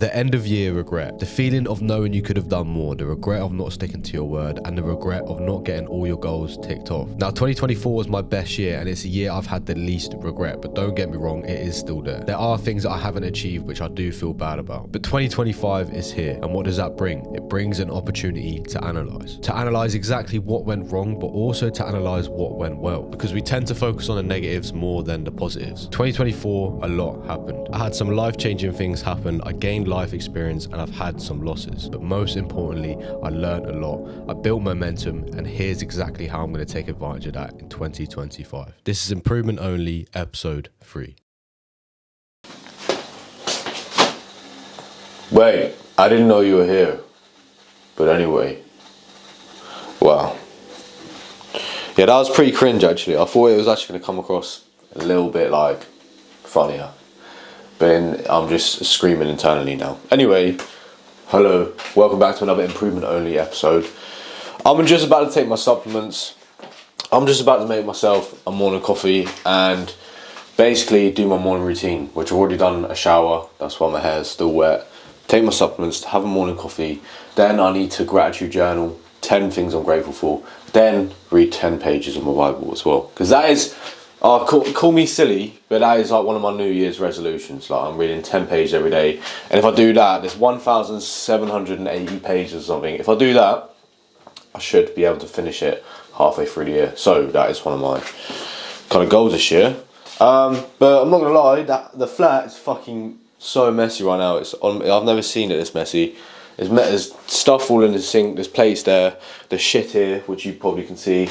The end of year regret, the feeling of knowing you could have done more, the regret of not sticking to your word, and the regret of not getting all your goals ticked off. Now 2024 was my best year, and it's a year I've had the least regret, but don't get me wrong, it is still there. There are things that I haven't achieved which I do feel bad about. But 2025 is here, and what does that bring? It brings an opportunity to analyze. To analyze exactly what went wrong, but also to analyze what went well, because we tend to focus on the negatives more than the positives. 2024, a lot happened. I had some life-changing things happen, I gained life experience, and I've had some losses. But most importantly, I learned a lot. I built momentum, and here's exactly how I'm going to take advantage of that in 2025. This is Improvement Only, episode 3. Wait, I didn't know you were here. But anyway, wow. Yeah, that was pretty cringe actually. I thought it was actually going to come across a little bit like funnier. But then I'm just screaming internally now. Anyway, hello, welcome back to another Improvement Only episode. I'm just about to take my supplements. I'm just about to make myself a morning coffee and basically do my morning routine, which I've already done a shower. That's why my hair is still wet. Take my supplements, have a morning coffee. Then I need to gratitude journal 10 things I'm grateful for. Then read 10 pages of my Bible as well. Because that is, call me silly, but that is like one of my New Year's resolutions. Like I'm reading 10 pages every day. And if I do that, there's 1,780 pages or something. If I do that, I should be able to finish it halfway through the year. So that is one of my kind of goals this year. But I'm not gonna lie, the flat is fucking so messy right now. I've never seen it this messy. There's stuff all in the sink. There's plates there. There's shit here, which you probably can see.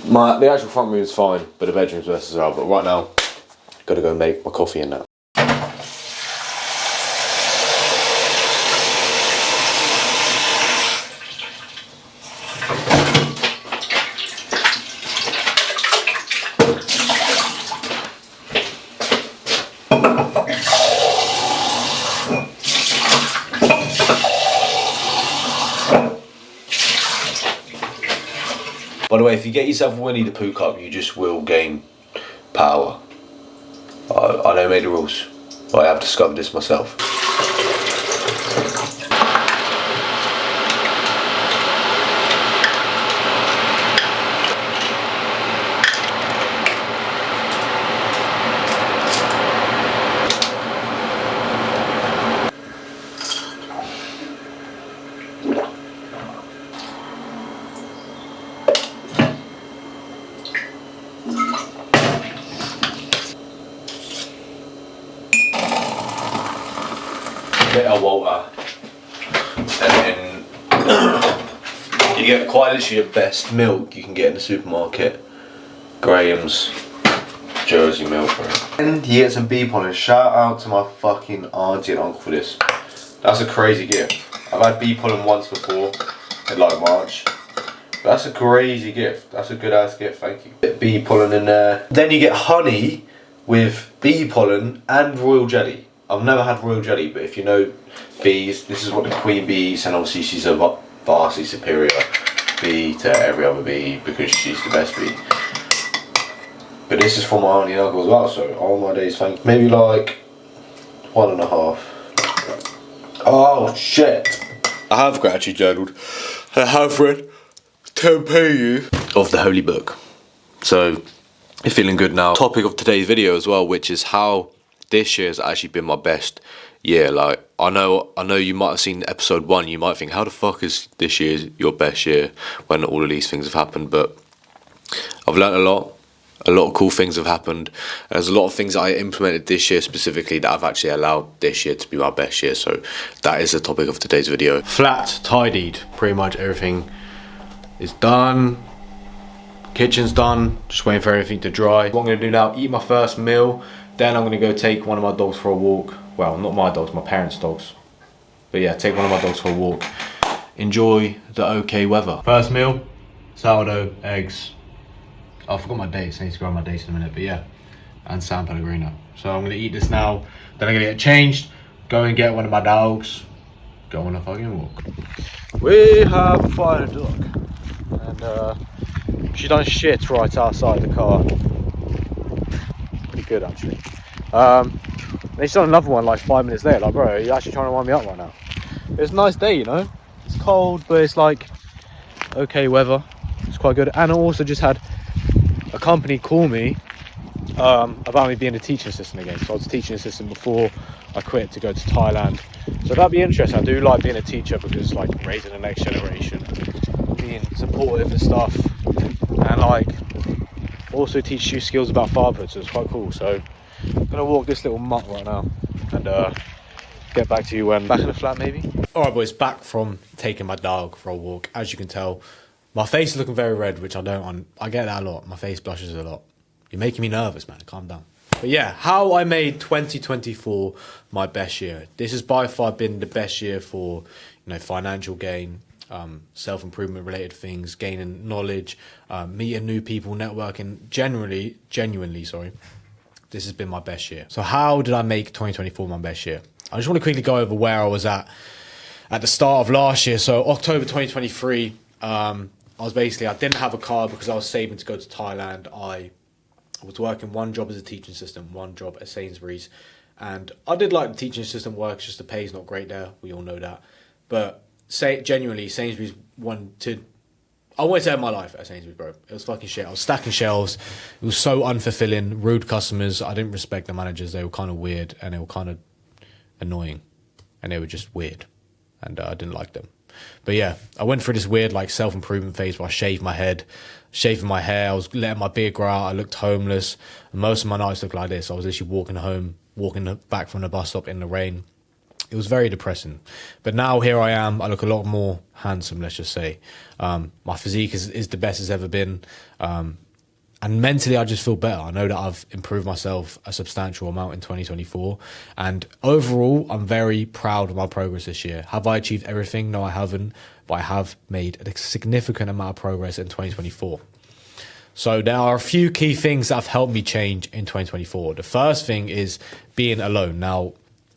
The actual front room is fine, but the bedroom's messy as well. But right now, gotta go make my coffee and that. By the way, if you get yourself a Winnie the Pooh cup, you just will gain power. I don't make the rules. I have discovered this myself. Bit of water, and then you get quite literally the best milk you can get in the supermarket. Graham's Jersey milk. And you get some bee pollen. Shout out to my fucking auntie and uncle for this. That's a crazy gift. I've had bee pollen once before in like March. But that's a crazy gift. That's a good ass gift, thank you. Get bee pollen in there. Then you get honey with bee pollen and royal jelly. I've never had royal jelly, but if you know bees, this is what the queen bee eats, and obviously she's a vastly superior bee to every other bee because she's the best bee. But this is for my auntie and uncle as well, so all my days, thank you. Maybe like 1.5. Oh shit! I have gratitude journaled. I have read 10 pages of the holy book. So, you're feeling good now. Topic of today's video as well, which is how this year has actually been my best year. Like I know you might have seen episode 1, you might think, how the fuck is this year your best year when all of these things have happened? But I've learned a lot of cool things have happened. There's a lot of things that I implemented this year specifically that I've actually allowed this year to be my best year. So that is the topic of today's video. Flat tidied, pretty much everything is done. Kitchen's done, just waiting for everything to dry. What I'm gonna do now, eat my first meal. Then I'm gonna go take one of my dogs for a walk. Well, not my dogs, my parents' dogs. But yeah, take one of my dogs for a walk. Enjoy the okay weather. First meal, sourdough, eggs. Oh, I forgot my dates, I need to grab my dates in a minute, but yeah. And San Pellegrino. So I'm gonna eat this now, then I'm gonna get changed, go and get one of my dogs, go on a fucking walk. We have found a dog. And she done shit right outside the car. Pretty good actually. And he's done another one like 5 minutes later. Like, bro, you're actually trying to wind me up right now. It's a nice day, you know. It's cold, but it's like okay weather. It's quite good. And I also just had a company call me about me being a teaching assistant again. So I was a teaching assistant before I quit to go to Thailand. So that'd be interesting. I do like being a teacher because it's like raising the next generation, being supportive and stuff, and like also teach you skills about fatherhood. So it's quite cool. So I'm gonna walk this little mutt right now and get back to you when back in the flat maybe. Alright boys, back from taking my dog for a walk. As you can tell, my face is looking very red, which I get that a lot. My face blushes a lot. You're making me nervous, man. Calm down. But yeah, how I made 2024 my best year. This has by far been the best year for, you know, financial gain, self-improvement related things, gaining knowledge, meeting new people, networking. Genuinely, sorry. This has been my best year. So how did I make 2024 my best year? I just want to quickly go over where I was at the start of last year. So October 2023, I didn't have a car because I was saving to go to Thailand. I was working one job as a teaching assistant, one job at Sainsbury's. And I did like the teaching assistant work, it's just the pay's not great there. We all know that. But genuinely, Sainsbury's I wanted to end my life at Sainsbury's, bro. It was fucking shit. I was stacking shelves. It was so unfulfilling. Rude customers. I didn't respect the managers. They were kind of weird and they were kind of annoying. And they were just weird. And I didn't like them. But yeah, I went through this weird like self-improvement phase where I shaved my head, shaving my hair. I was letting my beard grow out. I looked homeless. And most of my nights looked like this. I was literally walking back from the bus stop in the rain. It was very depressing. But now here I am. I look a lot more handsome, let's just say. My physique is the best it's ever been. And mentally, I just feel better. I know that I've improved myself a substantial amount in 2024. And overall, I'm very proud of my progress this year. Have I achieved everything? No, I haven't. But I have made a significant amount of progress in 2024. So there are a few key things that have helped me change in 2024. The first thing is being alone. Now,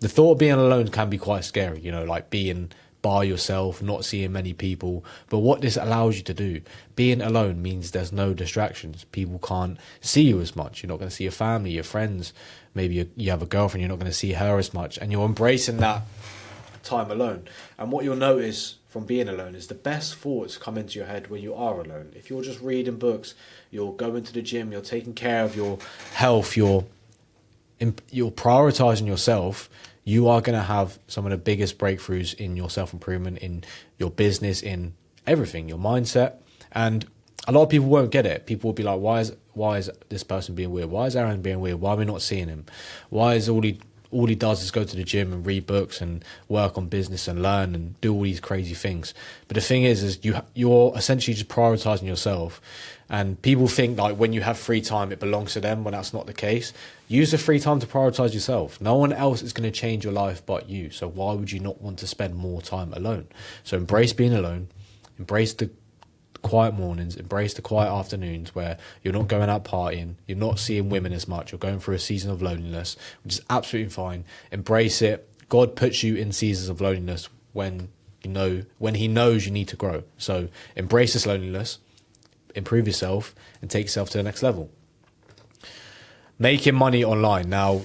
the thought of being alone can be quite scary, you know, like being by yourself, not seeing many people. But what this allows you to do, being alone means there's no distractions. People can't see you as much. You're not going to see your family, your friends. Maybe you have a girlfriend, you're not going to see her as much. And you're embracing that time alone. And what you'll notice from being alone is the best thoughts come into your head when you are alone. If you're just reading books, you're going to the gym, you're taking care of your health, you're prioritizing yourself, you are going to have some of the biggest breakthroughs in your self-improvement, in your business, in everything, your mindset. And a lot of people won't get it. People will be like, why is this person being weird? Why is Aaron being weird? Why are we not seeing him? Why is all he does is go to the gym and read books and work on business and learn and do all these crazy things? But the thing is you're essentially just prioritizing yourself. And people think like when you have free time, it belongs to them, when that's not the case. Use the free time to prioritize yourself. No one else is going to change your life but you. So why would you not want to spend more time alone? So embrace being alone. Embrace the quiet mornings. Embrace the quiet afternoons where you're not going out partying. You're not seeing women as much. You're going through a season of loneliness, which is absolutely fine. Embrace it. God puts you in seasons of loneliness when he knows you need to grow. So embrace this loneliness. Improve yourself and take yourself to the next level. Making money online. Now,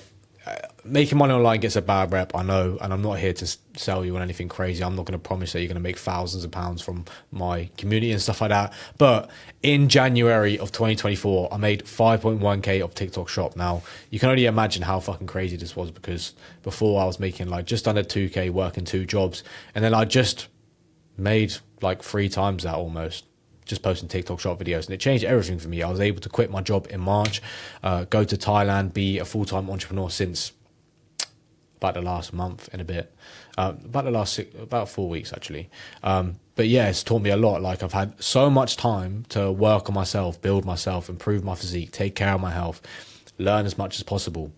making money online gets a bad rep, I know, and I'm not here to sell you on anything crazy. I'm not going to promise that you're going to make thousands of pounds from my community and stuff like that. But in January of 2024, I made 5.1k of TikTok shop. Now, you can only imagine how fucking crazy this was, because before I was making like just under 2k working 2 jobs, and then I just made like 3 times that almost, just posting TikTok shop videos, and it changed everything for me. I was able to quit my job in March, go to Thailand, be a full-time entrepreneur since about the last month and a bit, about 4 weeks actually. But yeah, it's taught me a lot. Like, I've had so much time to work on myself, build myself, improve my physique, take care of my health, learn as much as possible.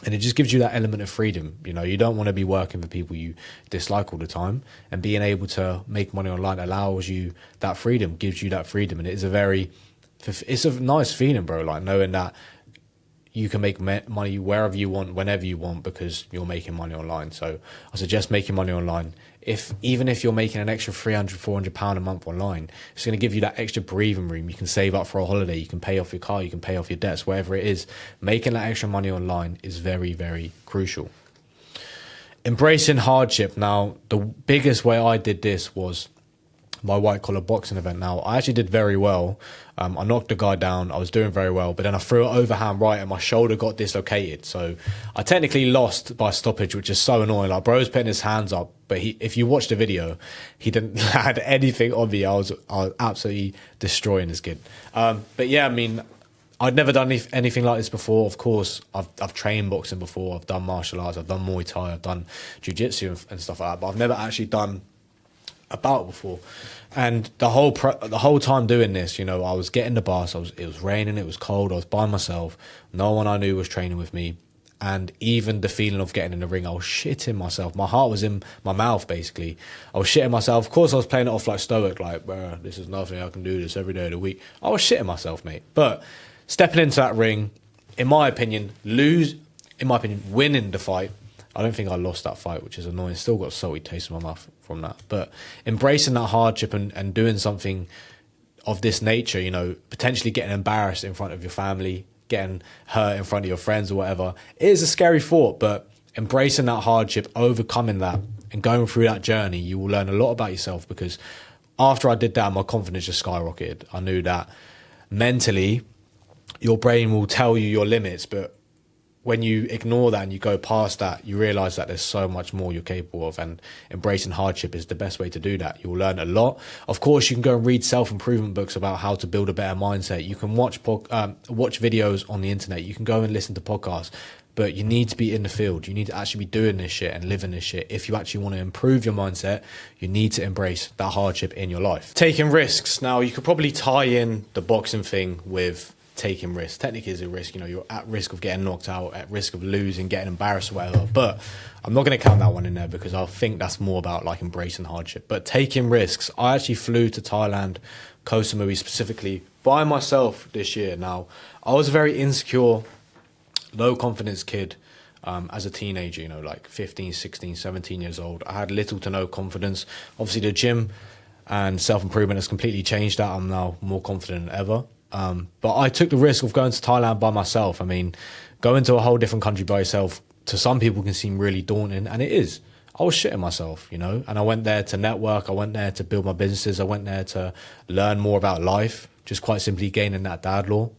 And it just gives you that element of freedom. You know, you don't want to be working for people you dislike all the time. And being able to make money online allows you that freedom, gives you that freedom. And it's a nice feeling, bro. Like, knowing that you can make money wherever you want, whenever you want, because you're making money online. So I suggest making money online. Even if you're making an extra £300-400 a month online, it's going to give you that extra breathing room. You can save up for a holiday, you can pay off your car, you can pay off your debts, whatever it is. Making that extra money online is very, very crucial. Embracing hardship. Now, the biggest way I did this was my white collar boxing event. Now, I actually did very well. I knocked the guy down. I was doing very well, but then I threw an overhand right and my shoulder got dislocated. So I technically lost by stoppage, which is so annoying. Like, bro's putting his hands up, but if you watch the video, he didn't had anything on me. I was absolutely destroying this kid. But yeah, I mean, I'd never done anything like this before. Of course, I've trained boxing before. I've done martial arts. I've done Muay Thai. I've done jiu-jitsu and stuff like that. But I've never actually done a bout before. And the whole time doing this, you know, I was getting the bus. It was raining. It was cold. I was by myself. No one I knew was training with me. And even the feeling of getting in the ring, I was shitting myself. My heart was in my mouth, basically. I was shitting myself. Of course, I was playing it off like stoic, like, bro, this is nothing. I can do this every day of the week. I was shitting myself, mate. But stepping into that ring, in my opinion, winning the fight. I don't think I lost that fight, which is annoying. Still got a salty taste in my mouth from that. But embracing that hardship and doing something of this nature, you know, potentially getting embarrassed in front of your family, getting hurt in front of your friends or whatever, it is a scary thought. But embracing that hardship, overcoming that, and going through that journey, you will learn a lot about yourself. Because after I did that, my confidence just skyrocketed. I knew that mentally, your brain will tell you your limits, but when you ignore that and you go past that, you realize that there's so much more you're capable of, and embracing hardship is the best way to do that. You'll learn a lot. Of course, you can go and read self-improvement books about how to build a better mindset. You can watch videos on the internet. You can go and listen to podcasts, but you need to be in the field. You need to actually be doing this shit and living this shit. If you actually want to improve your mindset, you need to embrace that hardship in your life. Taking risks. Now, you could probably tie in the boxing thing with taking risks. Technically, is a risk. You know, you're at risk of getting knocked out, at risk of losing, getting embarrassed or whatever. But I'm not going to count that one in there, because I think that's more about like embracing hardship. But taking risks. I actually flew to Thailand, Koh Samui specifically, by myself this year. Now, I was a very insecure, low confidence kid as a teenager, you know, like 15, 16, 17 years old. I had little to no confidence. Obviously, the gym and self-improvement has completely changed that. I'm now more confident than ever. But I took the risk of going to Thailand by myself. I mean, going to a whole different country by yourself, to some people can seem really daunting, and it is. I was shitting myself, you know, and I went there to network. I went there to build my businesses. I went there to learn more about life, just quite simply gaining that dad law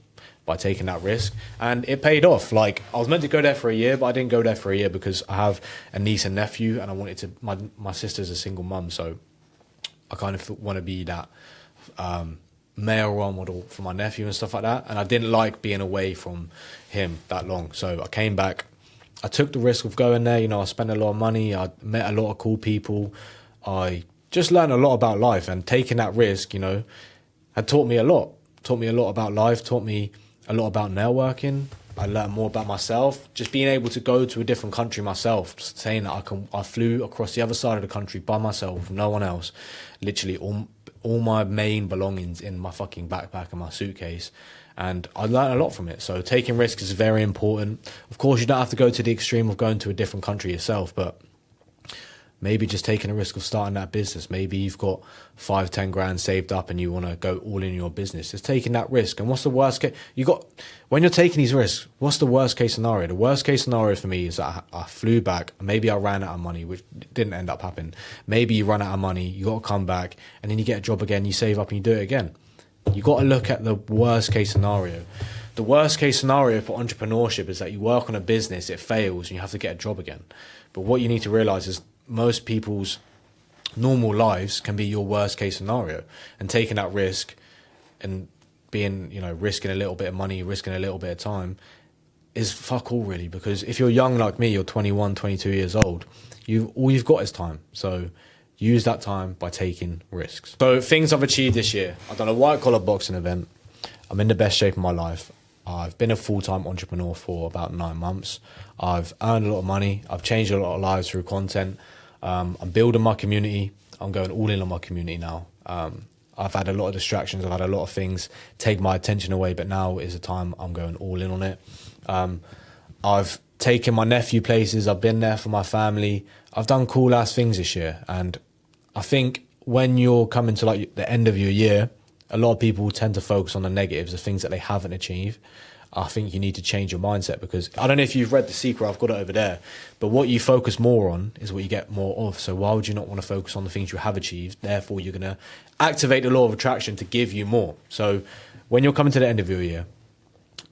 by taking that risk. And it paid off. Like, I was meant to go there for a year, but I didn't go there for a year because I have a niece and nephew, and I wanted to, my sister's a single mum, so I kind of want to be that male role model for my nephew and stuff like that. And I didn't like being away from him that long. So I came back. I took the risk of going there. You know, I spent a lot of money. I met a lot of cool people. I just learned a lot about life, and taking that risk, you know, had taught me a lot. Taught me a lot about life, taught me a lot about networking. I learned more about myself. Just being able to go to a different country myself, just saying that I flew across the other side of the country by myself with no one else. Literally all my main belongings in my fucking backpack and my suitcase. And I learned a lot from it. So taking risks is very important. Of course, you don't have to go to the extreme of going to a different country yourself, but maybe just taking a risk of starting that business. Maybe you've got 5-10 grand saved up and you want to go all in your business. Just taking that risk. And what's the worst case? When you're taking these risks, what's the worst case scenario? The worst case scenario for me is that I flew back. Maybe I ran out of money, which didn't end up happening. Maybe you run out of money, you got to come back, and then you get a job again, you save up and you do it again. You got to look at the worst case scenario. The worst case scenario for entrepreneurship is that you work on a business, it fails, and you have to get a job again. But what you need to realize is most people's normal lives can be your worst case scenario, and taking that risk and being, you know, risking a little bit of money, risking a little bit of time is fuck all really. Because if you're young like me, you're 21, 22 years old, all you've got is time. So use that time by taking risks. So things I've achieved this year: I've done a white collar boxing event. I'm in the best shape of my life. I've been a full-time entrepreneur for about 9 months. I've earned a lot of money. I've changed a lot of lives through content. I'm building my community. I'm going all in on my community now. I've had a lot of distractions. I've had a lot of things take my attention away, but now is the time I'm going all in on it. I've taken my nephew places. I've been there for my family. I've done cool ass things this year. And I think when you're coming to like the end of your year, a lot of people tend to focus on the negatives, the things that they haven't achieved. I think you need to change your mindset, because I don't know if you've read The Secret, I've got it over there, but what you focus more on is what you get more of. So why would you not want to focus on the things you have achieved? Therefore, you're going to activate the law of attraction to give you more. So when you're coming to the end of your year,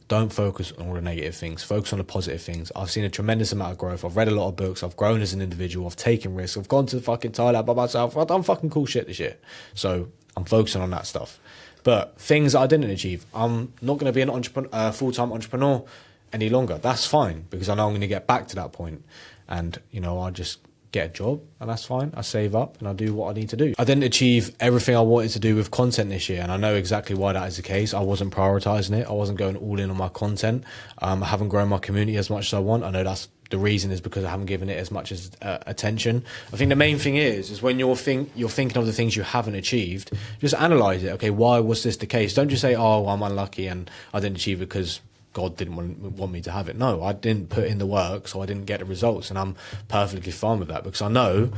don't focus on all the negative things. Focus on the positive things. I've seen a tremendous amount of growth. I've read a lot of books. I've grown as an individual. I've taken risks. I've gone to fucking Thailand by myself. I've done fucking cool shit this year. So I'm focusing on that stuff. But things that I didn't achieve, I'm not going to be an full-time entrepreneur any longer. That's fine, because I know I'm going to get back to that point. And, you know, I just get a job, and that's fine. I save up and I do what I need to do. I didn't achieve everything I wanted to do with content this year, and I know exactly why that is the case. I wasn't prioritizing it. I wasn't going all in on my content. I haven't grown my community as much as I want. I know that's the reason is because I haven't given it as much as attention. I think the main thing is when you're thinking of the things you haven't achieved, just analyze it. Okay, why was this the case? Don't just say, oh, I'm unlucky and I didn't achieve it because God didn't want me to have it. No, I didn't put in the work, so I didn't get the results, and I'm perfectly fine with that, because I know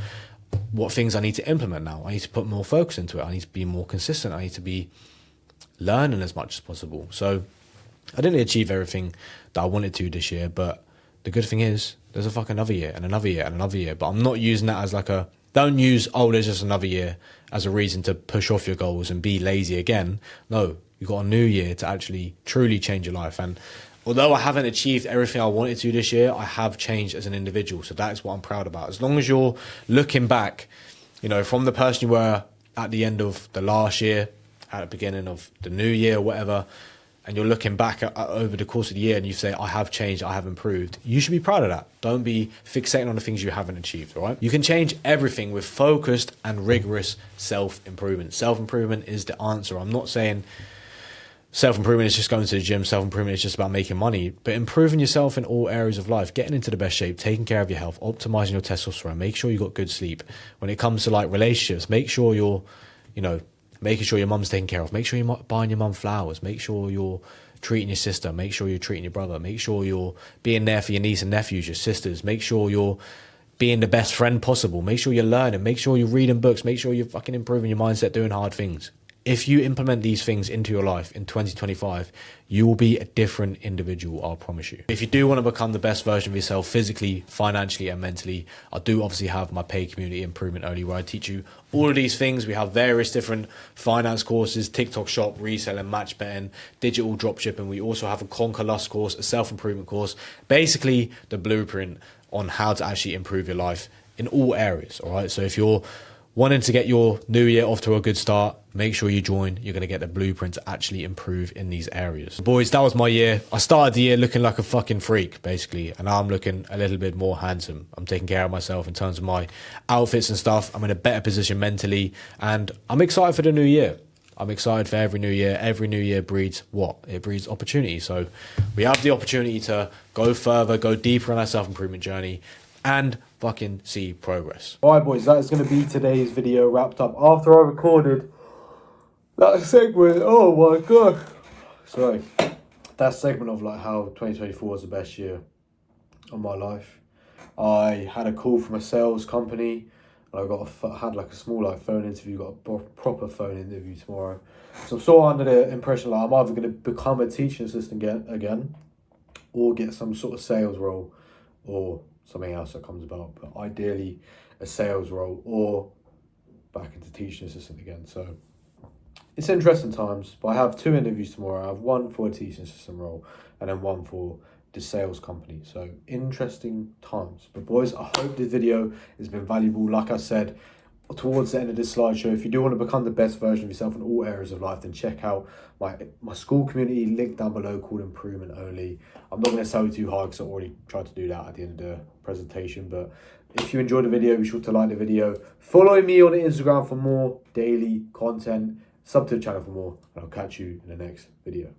what things I need to implement now. I need to put more focus into it. I need to be more consistent. I need to be learning as much as possible. So I didn't achieve everything that I wanted to this year, but the good thing is there's a fucking another year and another year and another year. But I'm not using that as like don't use, oh, there's just another year as a reason to push off your goals and be lazy again. No, you've got a new year to actually truly change your life. And although I haven't achieved everything I wanted to this year, I have changed as an individual. So that is what I'm proud about. As long as you're looking back, you know, from the person you were at the end of the last year, at the beginning of the new year, whatever, and you're looking back over the course of the year and you say, I have changed, I have improved, you should be proud of that. Don't be fixating on the things you haven't achieved, all right? You can change everything with focused and rigorous self-improvement. Self-improvement is the answer. I'm not saying self-improvement is just going to the gym. Self-improvement is just about making money. But improving yourself in all areas of life, getting into the best shape, taking care of your health, optimizing your testosterone, make sure you got good sleep. When it comes to like relationships, make sure you're, you know, making sure your mum's taken care of. Make sure you're buying your mum flowers. Make sure you're treating your sister. Make sure you're treating your brother. Make sure you're being there for your niece and nephews, your sisters. Make sure you're being the best friend possible. Make sure you're learning. Make sure you're reading books. Make sure you're fucking improving your mindset, doing hard things. If you implement these things into your life in 2025, you will be a different individual, I'll promise you. If you do want to become the best version of yourself physically, financially, and mentally, I do obviously have my paid community improvement only, where I teach you all of these things. We have various different finance courses, TikTok shop, reselling, match betting, digital dropshipping. We also have a Conquer Lust course, a self-improvement course, basically the blueprint on how to actually improve your life in all areas, all right? So if you're wanting to get your new year off to a good start, make sure you join. You're going to get the blueprint to actually improve in these areas. Boys, that was my year. I started the year looking like a fucking freak, basically, and now I'm looking a little bit more handsome. I'm taking care of myself in terms of my outfits and stuff. I'm in a better position mentally, and I'm excited for the new year. I'm excited for every new year. Every new year breeds what? It breeds opportunity. So we have the opportunity to go further, go deeper on our self-improvement journey, and fucking see progress. All right, boys, that is going to be today's video wrapped up after I recorded that segment. Oh my god, sorry, that segment of like how 2024 was the best year of my life. I had a call from a sales company, and I had like a small like phone interview. Got a proper phone interview tomorrow, so I'm sort of under the impression like I'm either going to become a teaching assistant again, or get some sort of sales role, or something else that comes about, but ideally a sales role or back into teaching assistant again. So it's interesting times, but I have 2 interviews tomorrow. I have one for a teaching assistant role and then one for the sales company. So interesting times. But boys, I hope this video has been valuable. Like I said, towards the end of this slideshow, if you do want to become the best version of yourself in all areas of life, then check out my Skool community, link down below, called Improvement Only. I'm not going to sell you too hard because I already tried to do that at the end of the presentation, but if you enjoyed the video, be sure to like the video, follow me on Instagram for more daily content, sub to the channel for more, and I'll catch you in the next video.